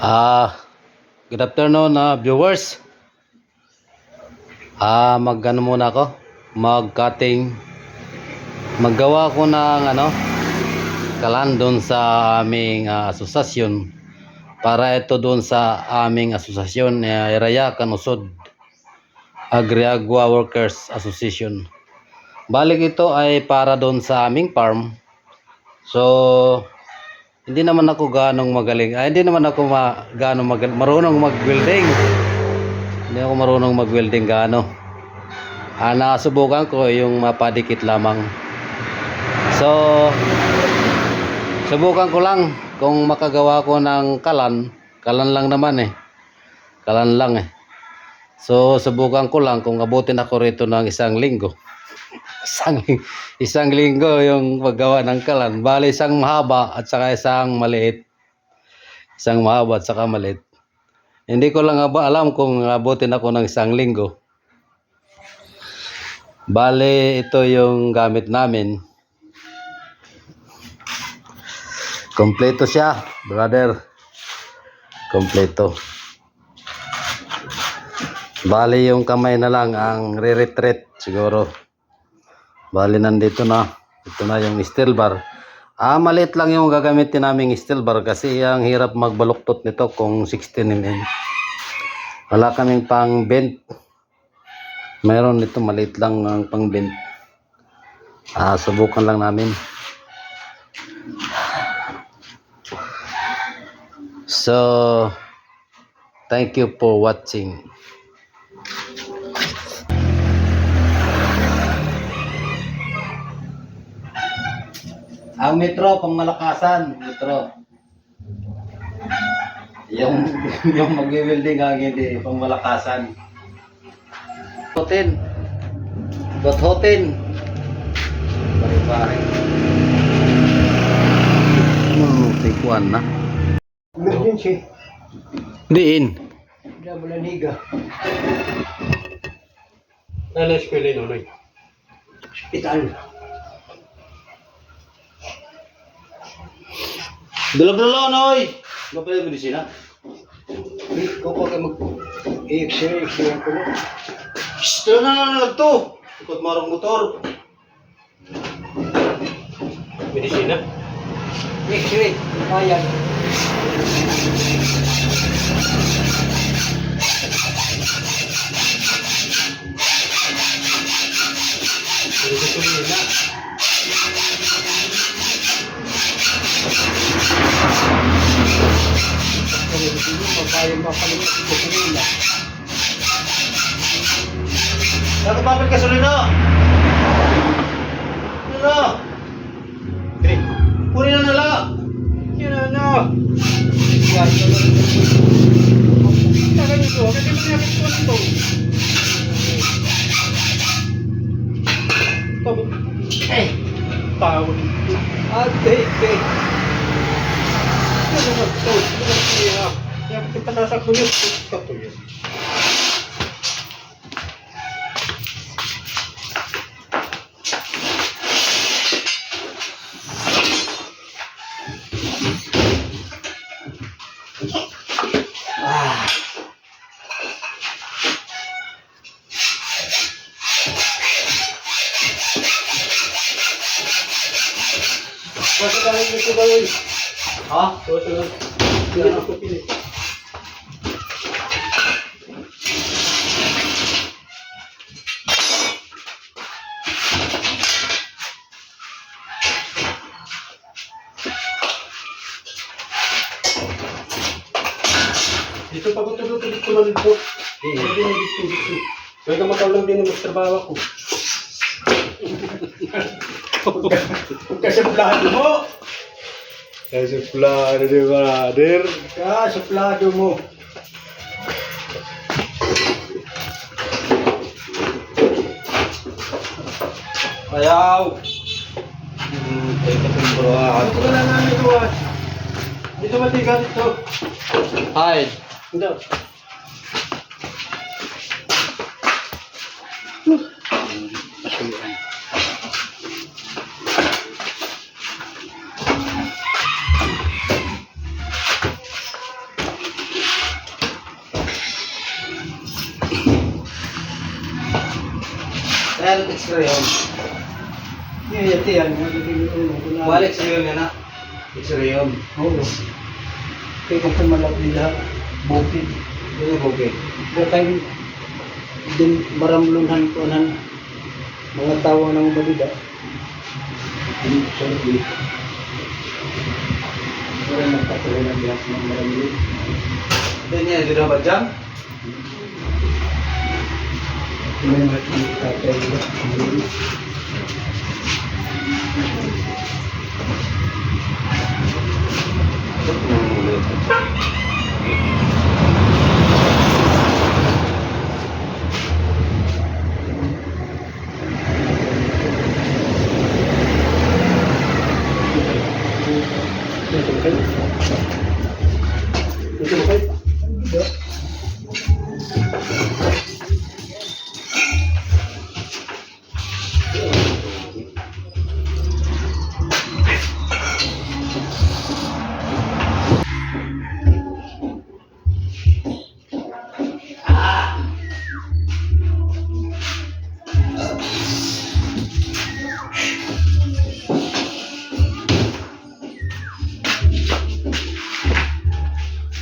Ah, good afternoon viewers. Mag-ano muna ako, mag-cutting. Maggawa ko ng kalan doon sa aming asosasyon. Para ito doon sa aming asosasyon, Iraya Canusod Agriagua Workers Association. Balik ito ay para doon sa aming farm. So hindi naman ako ganong magaling. Hindi naman ako marunong mag-welding. Hindi ako marunong mag-welding gaano. Nasubukan ko yung mapadikit lamang. So subukan ko lang kung makagawa ko ng kalan. Kalan lang naman Kalan lang So subukan ko lang kung abutin ako rito ng isang linggo. Isang linggo yung paggawa ng kalan. Bali isang mahaba at saka isang maliit. Isang mahaba at saka maliit. Hindi ko lang alam kung abutin ako ng isang linggo. Bali ito yung gamit namin. Kompleto siya, brother. Kompleto. Bali yung kamay na lang ang re-retreat siguro. Bali nandito na. Ito na yung steel bar. Maliit lang yung gagamitin naming steel bar kasi ang hirap magbaluktot nito kung 16mm. Wala kaming pang bent. Mayroon nito maliit lang ang pang bent. Subukan lang namin. So thank you for watching. Ang metro pang malakasan, metro. Yung mag-welding ang hindi pang malakasan. Hotin. Hotin. Pare-pare. Tikuan na. Emergency. Diin. Double aniga. Alas ko rin uloy. Hospital. Dalo-dalo noy. Gapay medisina. Ko pa mag-x-ray ko na. Gusto na to. Ikot marong motor. Medisina? X-ray. Ayan. Medisina na. Pagkain makalimut ko kanila. Nakapapit ka sulino. Ano? Dre, Kunin na nala. yun ano? Yan. Tagal nito, kasi mangyakit ko nito. Tawag. Tawag. Ate. Ano na ito? Ano na ito? Kaya kita nasa kulit. Ito to yun. Basta galing nito gawin. Ha? Susunod. Hindi ako pili. Dito pa ko tulog-tulog ko man dito. Hindi na dito. Kaya ka makawalang din ang magtrabaho ko. Kasuplado mo. Kasuplado di brother. Kasuplado mo. Ayaw. Ano ko na namin gawa? Dito matigas ito. Hi. Hindi. Kaya nag-x-ray yun. Iya, yan. Balik sa yun yan na. X-ray yun. Oo. Kaya kung malap nila, bukid. Yun yung okay. Bukay din maramlunhan ko ng mga tawa ng balida. Wala nagpatuloy ng bilas ng maramlun. Then yan, di na ba dyan? May tatay ko.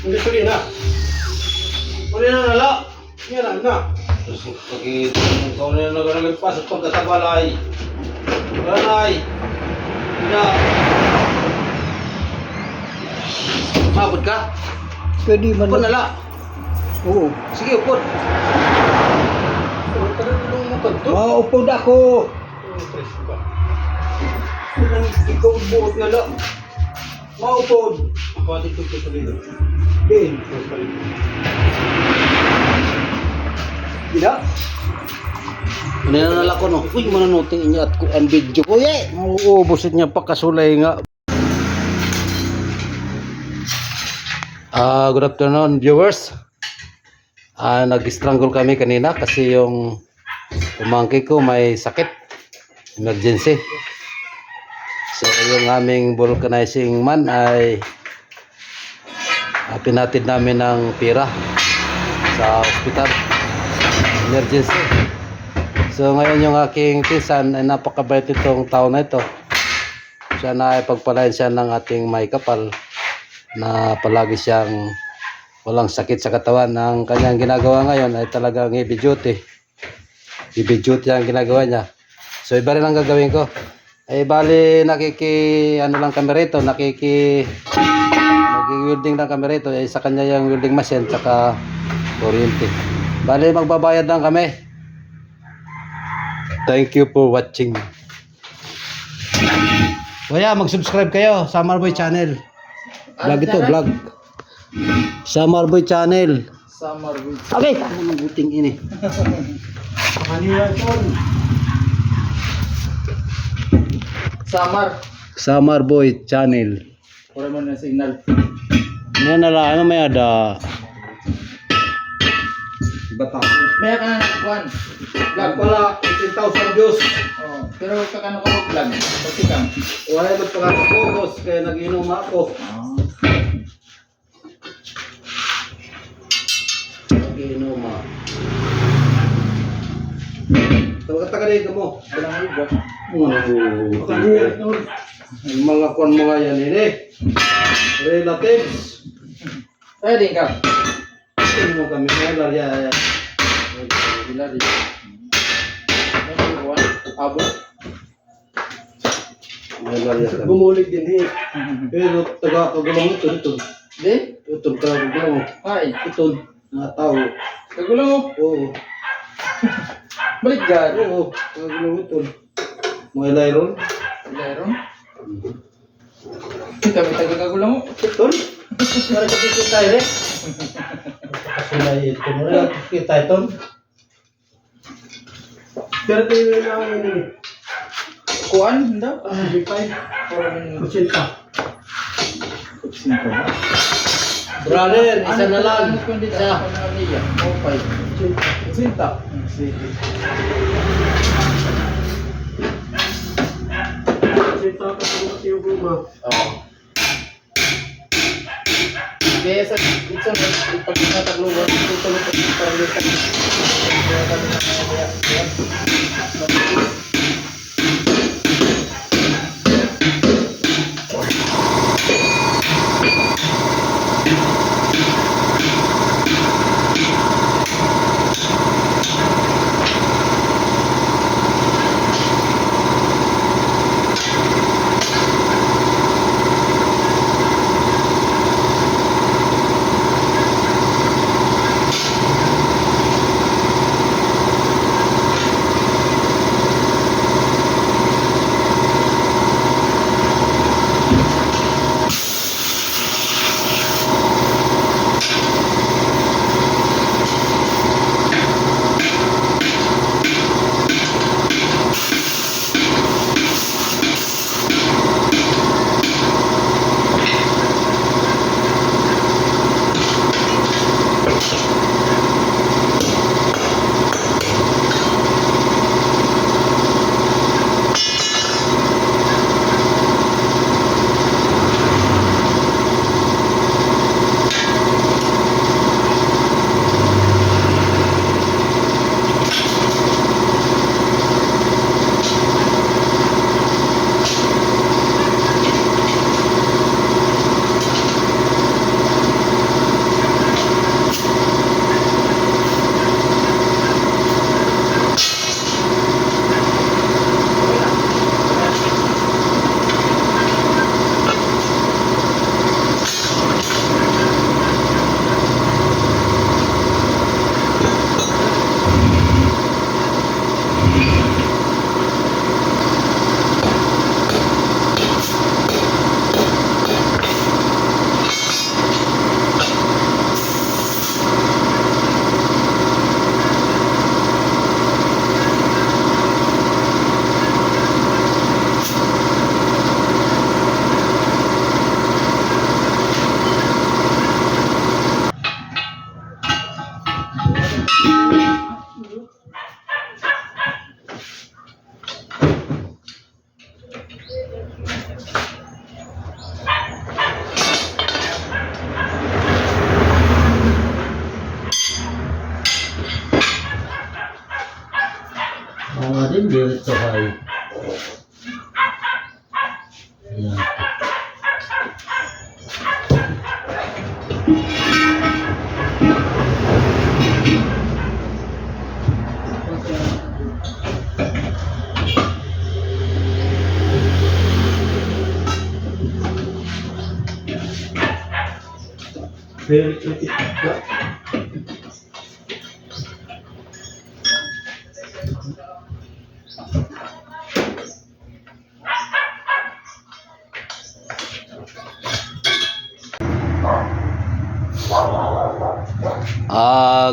Hindi ko rin na. Uli na nala. Yan na. Pag ikaw na nagpas at pagkatabalay. Ganay. Na. Mabot ka? Pwede man. Upod nala. Oo. Sige, upod. Tanong mo ka to. Maupod ako. Ikaw buot nala. Maupod. Ako ating tutos sa dito. Din. Gila. Ano na nala ko no? Uy, mananuting niya at ang video ko. Mauubos niya pa kasulay nga. Good afternoon viewers. Nag-strangle kami kanina kasi yung pamangkin ko may sakit. Emergency. So yung aming vulcanizing man ay pinatid namin ng pira sa ospital. Emergency. So ngayon yung aking pinsan ay napakabait itong tao na ito. Siya na ay pagpalain siya ng ating may kapal na palagi siyang walang sakit sa katawan. Ang kanyang ginagawa ngayon ay talagang heavy duty. Heavy duty ang ginagawa niya. So iba rin ang gagawin ko. Ay bali ano lang kami rito, nag-welding lang kami rito. Ay sa kanya yung welding machine saka kuryente. Bali magbabayad lang kami. Thank you for watching. Kuya, mag-subscribe kayo sa Marboy Channel. Vlog ito, vlog. Sa Marboy Channel. Summer with Okay, ano buting ini? Manila Ton. Summer. Sa Marboy Channel. Wala mo na signal. Yan na lang, ano may ada? Batang. May ka na nakukuhan. Vlog pala, 18,000 views. Oh, pero kakano ka mag-vlog? Pati kang. Wala yung pagkakafocus kaya nag-inom ako. Inom Taga-taga mo. Walang iba. Yung mga kwan mga yan ini. Relatives. Pwede ka. Tingin mo kami kaya larya. Bila di. Abo. Bumulig din eh. Pero taga-kagulong ito. Di? Ito kagulong. Ay, Ito na tao. kagulo mo. Oo. Balik ka. Oo. Kagulong ito. Mga layron. Meron. Kami taga-kagulo mo. Ito. Para kapit tayo rin. Kasulay ito mo rin. Kita ito. Pero ito yung lang ini. Kuan, hindi? Bipay. Kusinta. Sinto ba? Brother, isa na lang. Ano kung dito? Ano na niya? Okay. Sinta. Sige. Kusinta ka sa mga tiyong guma. Oo. Kaya sa itsa mo, pag nataglugan, tutulog ka para litan. Kaya kami na kaya. Din dito ay. Ayan.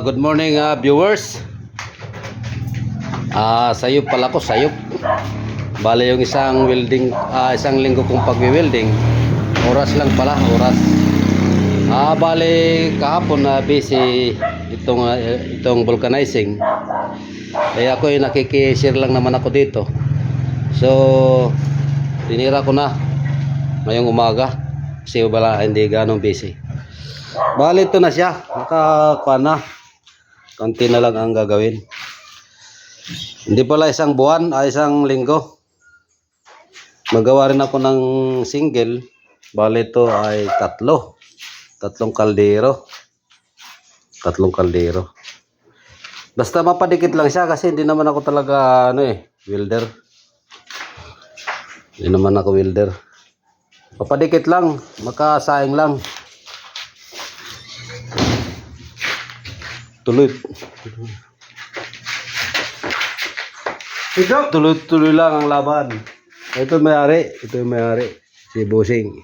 Good morning viewers. Sayop pala ko, sayop. Bale yung isang welding, isang linggo kong pagwi-welding. Oras lang pala, oras. Bale kahapon na busy itong vulcanizing. Kaya ako nakiki-share lang naman ako dito. So tinira ko na ngayong umaga kasi wala, hindi ganong busy. Bale ito na siya, nakakuha na. Konti na lang ang gagawin. Hindi pala isang buwan, isang linggo. Magawa rin ako ng single. Bale ito ay tatlong kaldero. Basta mapadikit lang siya kasi hindi naman ako talaga welder. Hindi naman ako welder. Mapadikit lang, makasaing lang. Tuloy lang ang laban. Ito yung may-ari, si Bossing.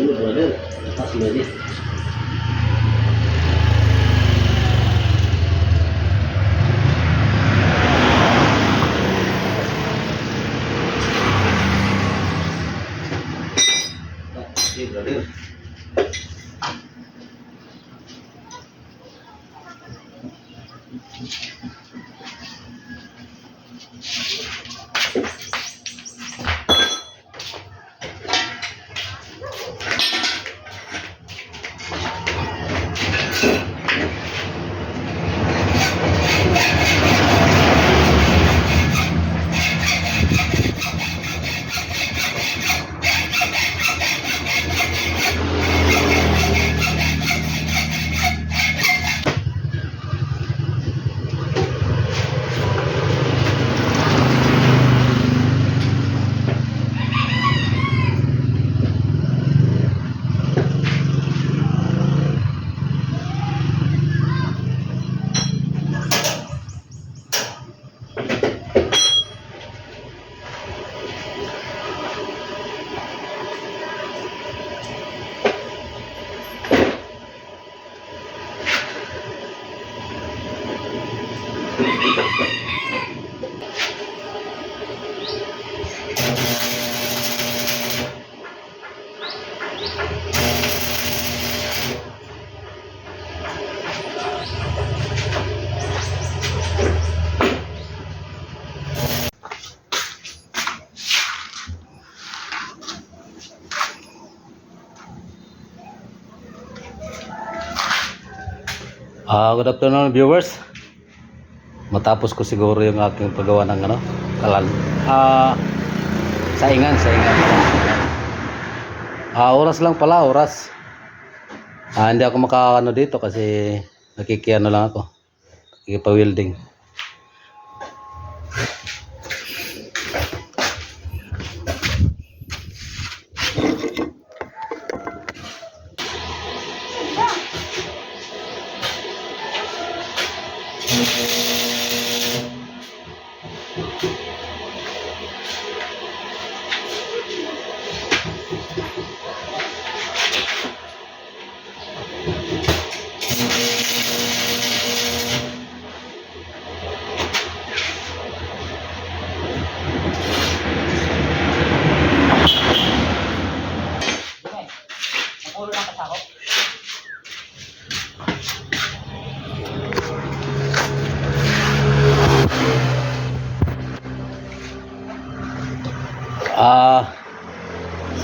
Ini brother, pas lagi. Good afternoon viewers. Matapos ko siguro yung aking paggawa ng kalan. Saingan. Oras lang pala, oras. Hindi ako makakano dito kasi nakikiano lang ako. Nakikipa-welding.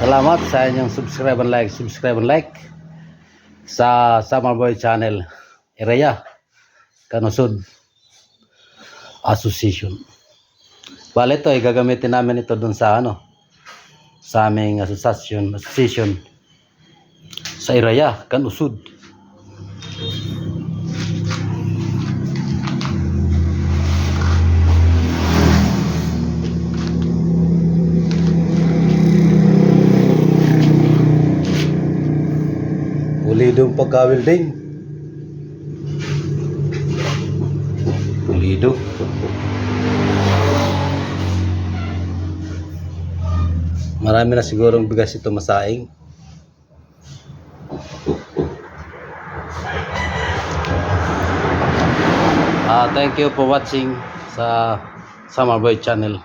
Salamat sa inyong subscribe and like sa Summer Boy Channel Area Kanusod Association. Bale ito ay gagamitin namin ito dun sa sa aming association sa Area Kanusod. Pulido ang pagka-welding. Pulido. Marami na sigurong bigas ito masaing. Thank you for watching sa Summer Boy Channel.